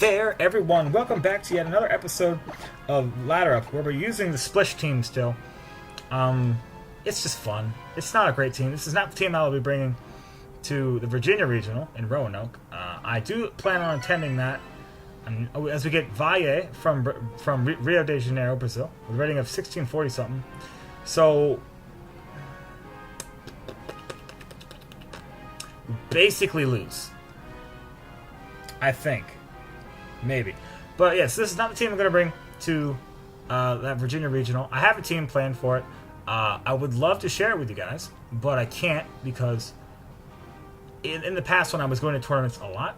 there, everyone. Welcome back to yet another episode of Ladder Up, where we're using the Splish team still. It's just fun. It's not a great team. This is not the team I'll be bringing to the Virginia Regional in Roanoke. I do plan on attending that as we get Valle from Rio de Janeiro, Brazil, with a rating of 1640-something. So, basically lose. I think. Maybe. But yes, this is not the team I'm going to bring to that Virginia Regional. I have a team planned for it. I would love to share it with you guys, but I can't because in the past when I was going to tournaments a lot,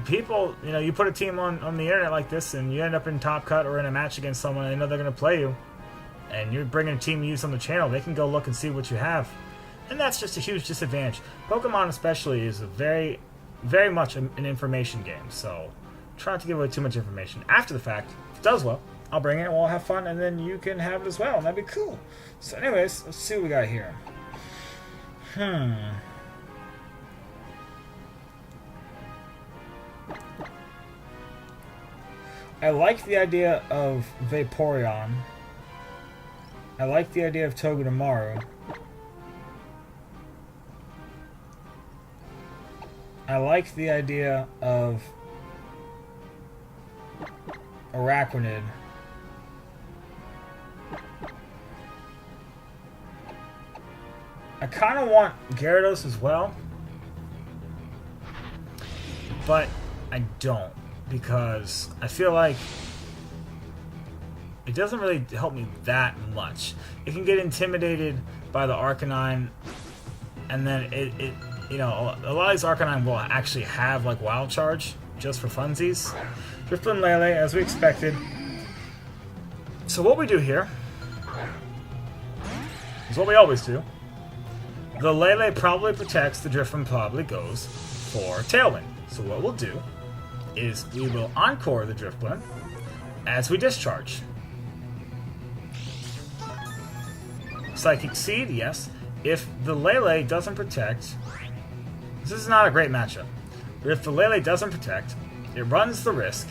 people, you put a team on the internet like this and you end up in Top Cut or in a match against someone and they know they're going to play you, and you're bringing a team you use on the channel, they can go look and see what you have. And that's just a huge disadvantage. Pokemon especially is a very much an information game, so try not to give away too much information. After the fact, if it does well, I'll bring it and we'll have fun, and then you can have it as well, and that'd be cool. So anyways, let's see what we got here. I like the idea of Vaporeon. I like the idea of Togedemaru. I like the idea of Araquanid. I kind of want Gyarados as well, but I don't, because I feel like it doesn't really help me that much. It can get intimidated by the Arcanine, and then a lot of these Arcanine will actually have like Wild Charge just for funsies. Drifblim Lele, as we expected. So what we do here is what we always do. The Lele probably protects, the Drifblim probably goes for Tailwind. So what we'll do is we will Encore the Drifblim as we discharge. Psychic Seed, yes. If the Lele doesn't protect, this is not a great matchup, but if the Lele doesn't protect, it runs the risk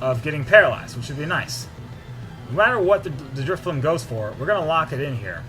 of getting paralyzed, which would be nice. No matter what the Drifblim goes for, we're going to lock it in here.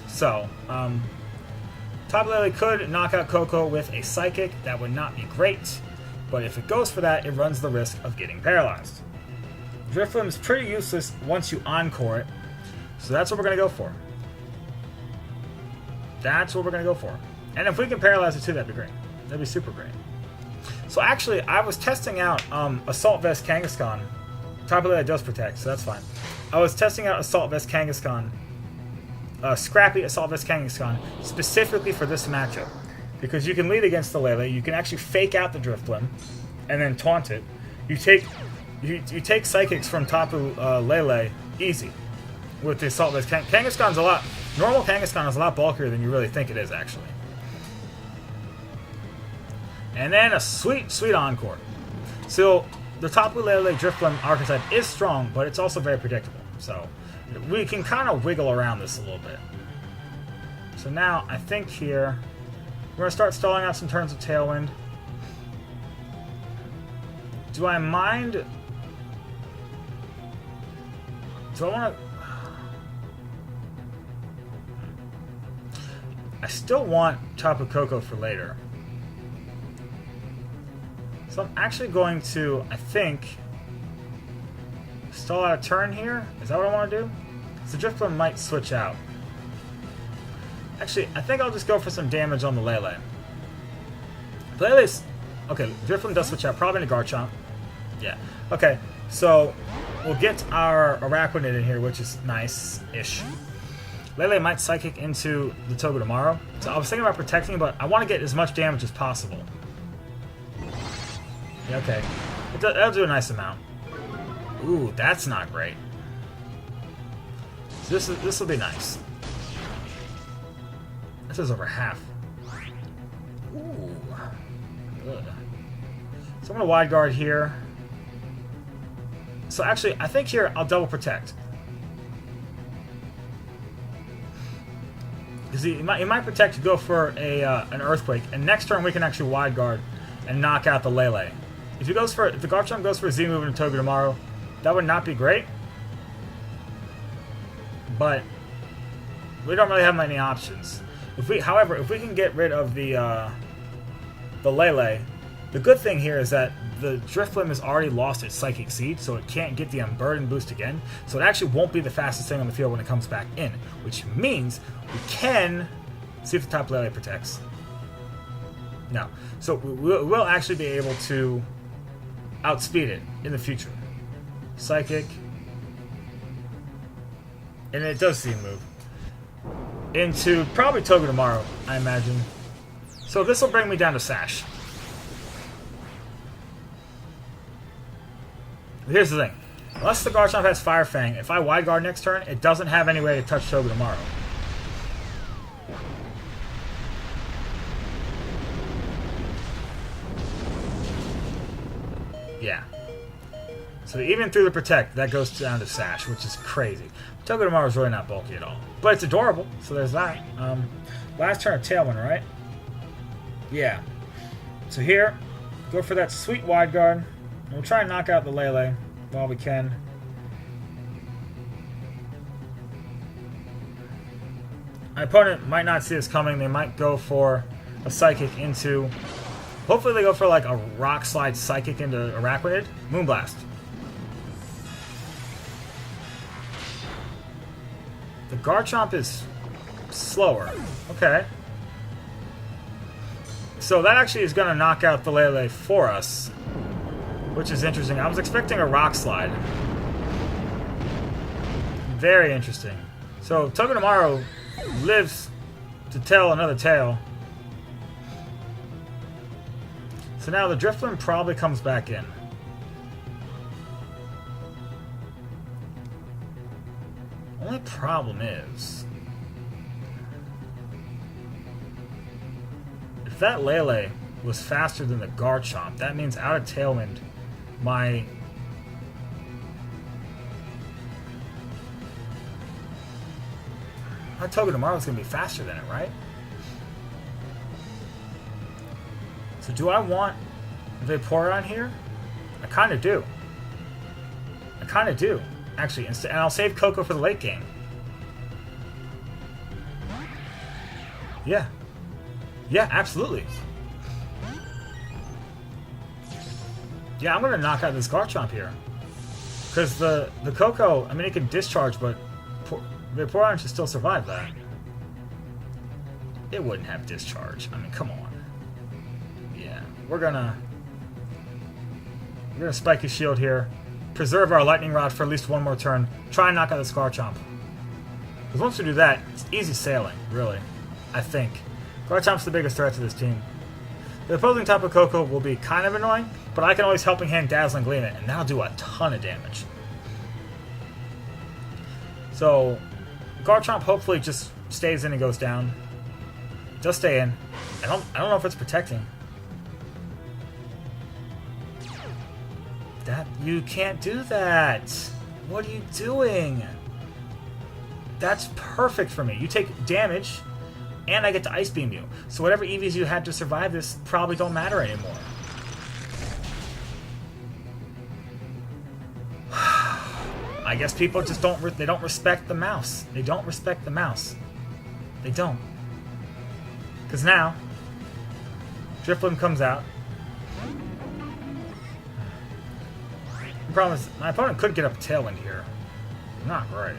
So, Top Lele could knock out Coco with a Psychic. That would not be great, but if it goes for that, it runs the risk of getting paralyzed. Drifblim is pretty useless once you Encore it, so that's what we're going to go for. That's what we're going to go for. And if we can paralyze it too, that'd be great. That'd be super great. So actually, I was testing out Assault Vest Kangaskhan. Top Lele does protect, so that's fine. I was testing out Assault Vest Kangaskhan, Scrappy Assault Vest Kangaskhan, specifically for this matchup. Because you can lead against the Lele, you can actually fake out the Drifblim, and then taunt it. You take Psychics from Tapu Lele easy with the Assault Vest Kangaskhan's normal Kangaskhan is a lot bulkier than you really think it is, actually. And then a sweet Encore. So, the Tapu Lele Drifblim archetype is strong, but it's also very predictable. So, we can kind of wiggle around this a little bit. So now, I think here, we're going to start stalling out some turns of Tailwind. Do I mind? Do I want to? I still want Tapu Koko for later. So I'm actually going to, I think, stall out a turn here. Is that what I want to do? Because the Drifblim might switch out. Actually, I think I'll just go for some damage on the Lele. Lele's... Okay, Drifblim does switch out, probably into Garchomp. Yeah. Okay, so we'll get our Araquanid in here, which is nice-ish. Lele might Psychic into the Togedemaru. So I was thinking about protecting, but I want to get as much damage as possible. Yeah, okay. That'll do a nice amount. Ooh, that's not great. So this will be nice. This is over half. Ooh. Good. So I'm going to Wide Guard here. So actually, I think here I'll double protect. Because he might protect to go for an Earthquake, and next turn we can actually Wide Guard and knock out the Lele. If the Garchomp goes for a Z move and Togedemaru, that would not be great. But we don't really have many options. However, if we can get rid of the Lele, the good thing here is that the Drifblim has already lost its Psychic Seed, so it can't get the Unburden boost again. So it actually won't be the fastest thing on the field when it comes back in, which means we can see if the top Lele protects. No. So we'll actually be able to outspeed it in the future. Psychic. And it does seem move. Into probably Togedemaru, I imagine. So this will bring me down to Sash. Here's the thing. Unless the Garchomp has Fire Fang, if I Wide Guard next turn, it doesn't have any way to touch Togedemaru. Yeah. So even through the Protect, that goes down to Sash, which is crazy. Togedemaru is really not bulky at all. But it's adorable, so there's that. Last turn of Tailwind, right? Yeah. So here, go for that sweet Wide Guard. And we'll try and knock out the Lele while we can. My opponent might not see this coming. They might go for a Psychic into... Hopefully they go for like a Rock Slide Psychic into Araquanid. Moonblast. The Garchomp is slower. Okay. So that actually is going to knock out the Lele for us, which is interesting. I was expecting a Rock Slide. Very interesting. So Togedemaru lives to tell another tale. So now the Drifblim probably comes back in. Only problem is, if that Lele was faster than the Garchomp, that means out of Tailwind, my Togedemaru is going to be faster than it, right? So do I want Vaporeon here? I kind of do. I kind of do, actually. And I'll save Coco for the late game. Yeah. Yeah, absolutely. Yeah, I'm going to knock out this Garchomp here. Because the Coco, I mean, it can discharge, but Vaporeon should still survive that. It wouldn't have discharge. I mean, come on. Yeah, we're gonna spike his shield here, preserve our Lightning Rod for at least one more turn, try and knock out the Garchomp. Because once we do that, it's easy sailing, really. I think. Garchomp's the biggest threat to this team. The opposing Tapu Koko will be kind of annoying, but I can always Helping Hand Dazzling Gleam it, and that'll do a ton of damage. So, Garchomp hopefully just stays in and goes down. Just stay in. I don't know if it's protecting. You can't do that. What are you doing? That's perfect for me. You take damage, and I get to Ice Beam you. So whatever EVs you had to survive this probably don't matter anymore. I guess people just don't respect the mouse. They don't respect the mouse. They don't. Because now, Drifblim comes out. The problem is, my opponent could get up Tailwind here. Not great.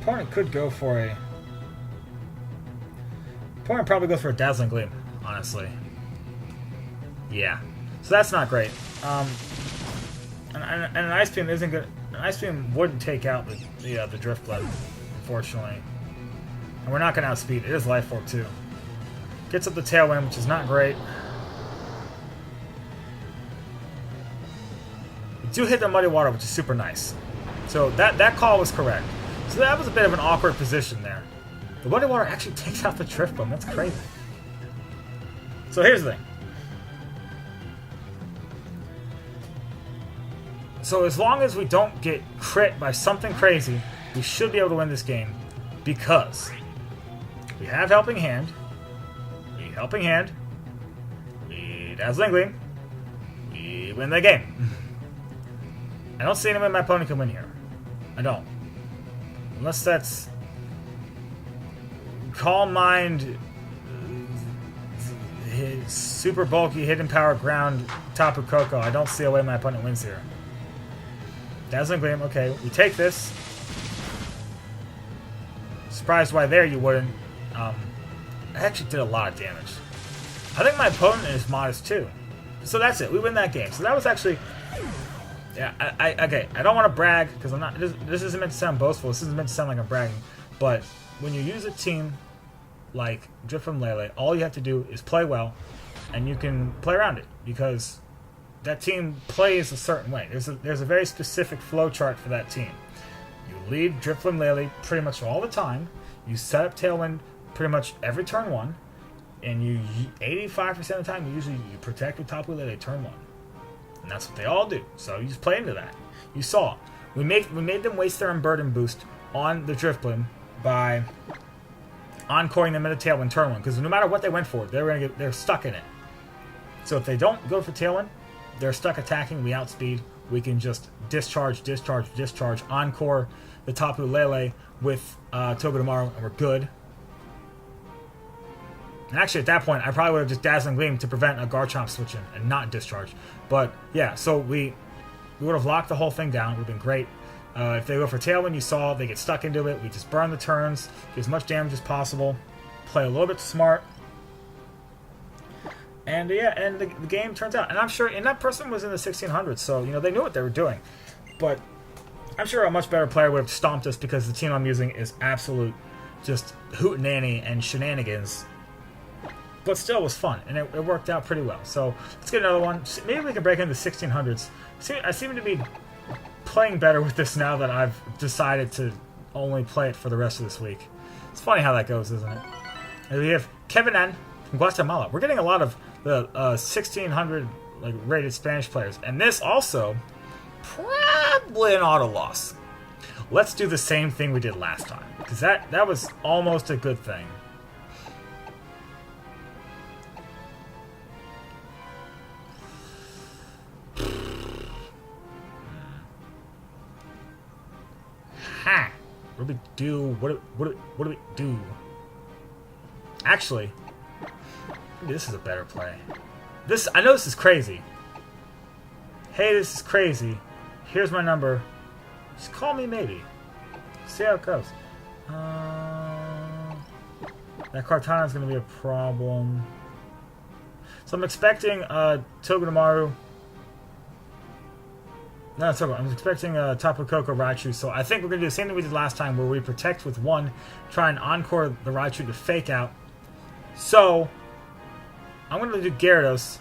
Opponent could go for a... Opponent probably goes for a Dazzling Gleam, honestly. Yeah. So that's not great. And an Ice Beam isn't good. An Ice Beam wouldn't take out the Drifblim, unfortunately. And we're not going to outspeed it. It is Life Orb, too. Gets up the Tailwind, which is not great. We do hit the Muddy Water, which is super nice. So that call was correct. So that was a bit of an awkward position there. The Wonder Water actually takes out the Drifblim. That's crazy. So here's the thing. So as long as we don't get crit by something crazy, we should be able to win this game because we have Helping Hand, we Helping Hand, we Dazzling Gleam, we win the game. I don't see any way my opponent can win here. I don't. Unless that's Calm Mind, his super bulky hidden power ground Tapu Koko. I don't see a way my opponent wins here. Dazzling Gleam, okay, we take this. Surprised why there you wouldn't. I actually did a lot of damage. I think my opponent is modest too. So that's it, we win that game. So that was actually... Yeah, okay, I don't want to brag, because I'm not... This isn't meant to sound boastful, this isn't meant to sound like I'm bragging, but when you use a team like Drifblim Lele, all you have to do is play well, and you can play around it, because that team plays a certain way. There's a very specific flow chart for that team. You lead Drifblim Lele pretty much all the time. You set up Tailwind pretty much every turn one, and you 85% of the time you protect with Tapu Lele turn one, and that's what they all do. So you just play into that. You saw we made them waste their Unburden boost on the Drifblim by encoring them into Tailwind turn one, because no matter what they went for, they're stuck in it. So if they don't go for Tailwind, they're stuck attacking, we outspeed, we can just discharge, encore the Tapu Lele with Togedemaru, and we're good. And actually, at that point, I probably would have just Dazzling Gleam to prevent a Garchomp switch in and not discharge. But yeah, so we would have locked the whole thing down. It would have been great. If they go for Tailwind, you saw they get stuck into it. We just burn the turns, do as much damage as possible, play a little bit smart. And yeah, and the game turns out. And I'm sure, and that person was in the 1600s, so they knew what they were doing. But I'm sure a much better player would have stomped us, because the team I'm using is absolute just hootenanny and shenanigans. But still, it was fun, and it worked out pretty well. So let's get another one. Maybe we can break into the 1600s. I seem to be playing better with this now that I've decided to only play it for the rest of this week. It's funny how that goes, isn't it? And we have Kevin N. from Guatemala. We're getting a lot of the 1600 rated Spanish players, and this also probably an auto loss. Let's do the same thing we did last time, because that was almost a good thing. Ha! What do we do? What do we do? Actually, this is a better play. I know this is crazy. Hey, this is crazy. Here's my number. Just call me maybe. See how it goes. That Kartana is going to be a problem. So I'm expecting Togedemaru. No, it's okay. I'm expecting Tapu Koko Raichu, so I think we're going to do the same thing we did last time, where we protect with one, try and encore the Raichu to fake out. So, I'm going to do Gyarados,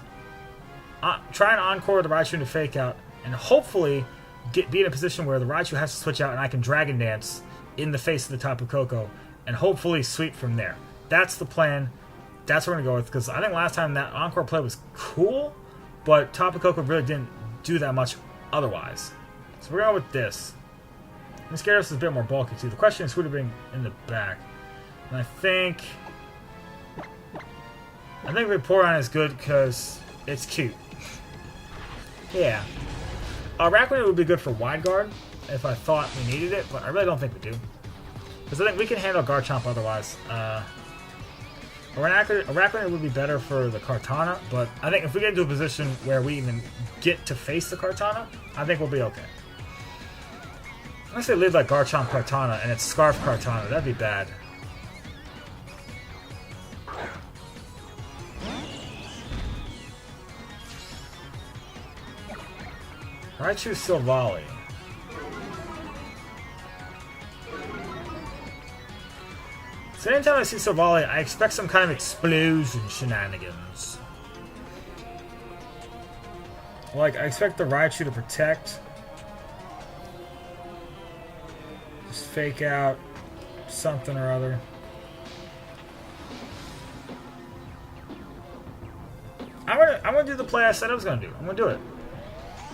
try and encore the Raichu to fake out, and hopefully be in a position where the Raichu has to switch out and I can Dragon Dance in the face of the Tapu Koko, and hopefully sweep from there. That's the plan. That's what we're going to go with, because I think last time that encore play was cool, but Tapu Koko really didn't do that much otherwise. So we're going with this. This Gyarados is a bit more bulky too. The question is who to bring in the back. And I think Vaporeon is good because it's cute. Yeah. Rakuen would be good for Wide Guard if I thought we needed it, but I really don't think we do. Because I think we can handle Garchomp otherwise. Rakuen would be better for the Kartana, but I think if we get into a position where we even get to face the Kartana, I think we'll be okay. Unless they lead like Garchomp Kartana and it's Scarf Kartana, that'd be bad. Raichu Silvally. So anytime I see Silvally, I expect some kind of explosion shenanigans. Like, I expect the Raichu to protect. Just fake out something or other. I'm gonna do the play I said I was gonna do. I'm gonna do it.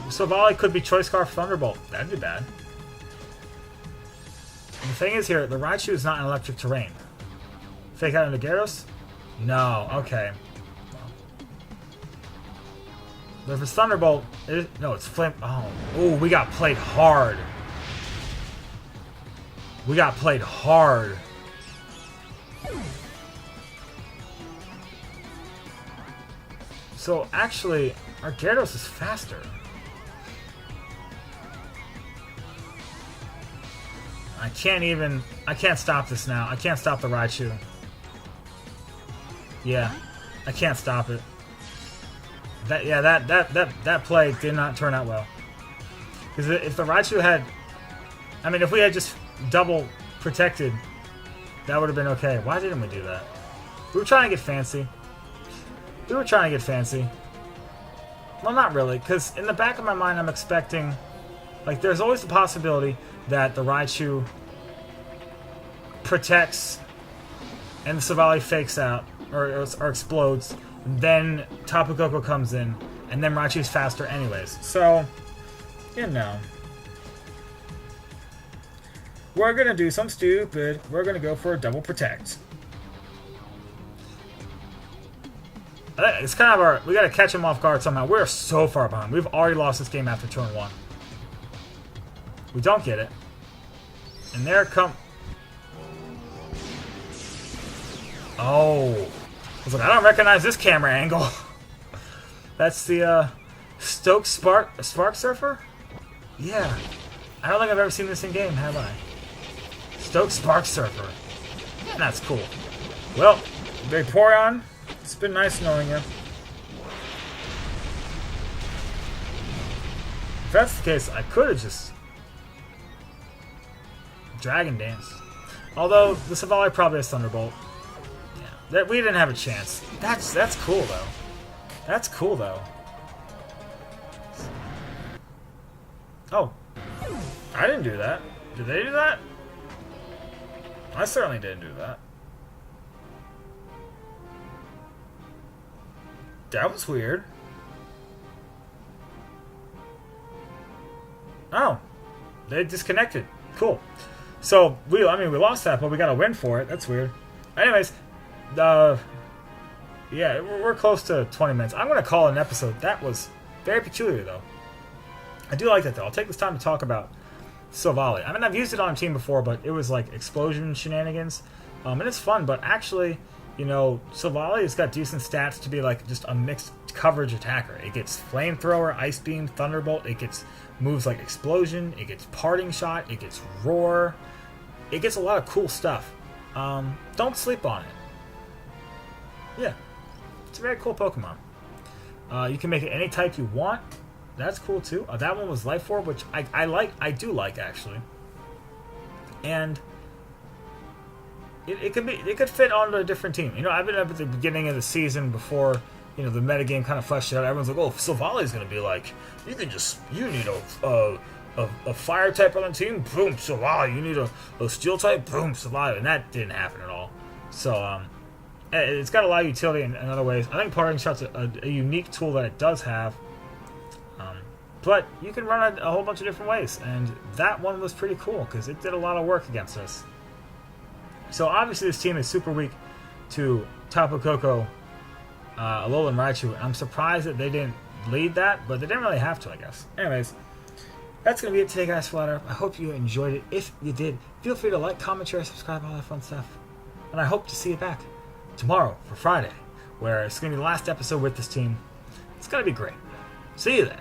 So Volley could be Choice Scarf Thunderbolt. That'd be bad. And the thing is here, the Raichu is not in electric terrain. Fake out into Gyarados? No. Okay. But if it's Thunderbolt, no, it's Flame. Oh, we got played hard. We got played hard. So actually, our Gyarados is faster. I can't stop this now. I can't stop the Raichu. Yeah, I can't stop it. That play did not turn out well. Because if the Raichu had, I mean, if we had just double protected, that would have been okay. Why didn't we do that? We were trying to get fancy. Well, not really, because in the back of my mind, I'm expecting, like, there's always the possibility that the Raichu protects and the Savali fakes out or explodes. Then Tapu Koko comes in, and then Raichu's faster anyways. So, you know. We're gonna do something stupid. We're gonna go for a double protect. It's kind of our... We gotta catch him off guard somehow. We're so far behind. We've already lost this game after turn 1. We don't get it. And there come... Oh... I was like, I don't recognize this camera angle. That's the Stoke Spark Surfer? Yeah. I don't think I've ever seen this in game, have I? Stoke Spark Surfer. That's cool. Well, Vaporeon, it's been nice knowing you. If that's the case, I could have just Dragon Dance. Although the Savali probably has Thunderbolt. That we didn't have a chance. That's cool though. That's cool though. Oh. I didn't do that. Did they do that? I certainly didn't do that. That was weird. Oh. They disconnected. Cool. So we lost that, but we got a win for it. That's weird. Anyways, yeah, we're close to 20 minutes. I'm going to call it an episode. That was very peculiar, though. I do like that, though. I'll take this time to talk about Silvally. I mean, I've used it on team before, but it was like explosion shenanigans. And it's fun, but actually, you know, Silvally has got decent stats to be like just a mixed coverage attacker. It gets Flamethrower, Ice Beam, Thunderbolt. It gets moves like Explosion. It gets Parting Shot. It gets Roar. It gets a lot of cool stuff. Don't sleep on it. Yeah, it's a very cool Pokemon. You can make it any type you want. That's cool too. That one was Life Orb, which I like. I do like actually. And it could fit onto a different team. You know, I've been up at the beginning of the season before, you know, the metagame kind of fleshed out. Everyone's like, oh, Silvally's gonna be like, you need a fire type on the team, boom, Silvally. You need a steel type, boom, Silvally. And that didn't happen at all. So it's got a lot of utility in other ways. I think Parting Shot's a unique tool that it does have. But you can run it a whole bunch of different ways. And that one was pretty cool because it did a lot of work against us. So obviously this team is super weak to Tapu Koko, Alolan Raichu. I'm surprised that they didn't lead that, but they didn't really have to, I guess. Anyways, that's going to be it today, guys. Flat I hope you enjoyed it. If you did, feel free to like, comment, share, subscribe, all that fun stuff. And I hope to see you back tomorrow for Friday, where it's going to be the last episode with this team. It's going to be great. See you then.